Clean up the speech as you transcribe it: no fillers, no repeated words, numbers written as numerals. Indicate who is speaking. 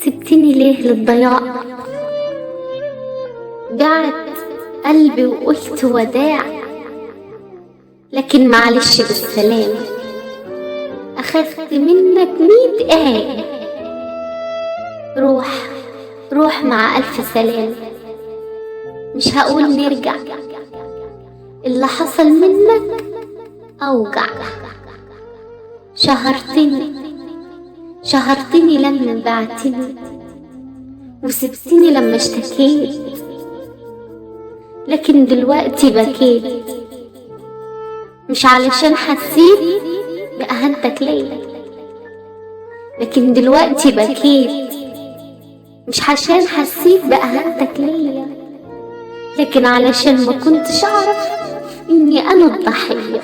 Speaker 1: سبتني ليه للضياع؟ بعت قلبي وقلت وداع، لكن معلش بالسلامة، أخذت منك 100 آية. روح مع ألف سلامة، مش هقول نرجع، اللي حصل منك أوجع. شهرتني لما بعتني، وسبتني لما اشتكيت، لكن دلوقتي بكيت، مش علشان حسيت بأهانتك ليا، لكن دلوقتي بكيت مش عشان حسيت بأهانتك ليا، لكن علشان ما كنتش أعرف إني أنا الضحية.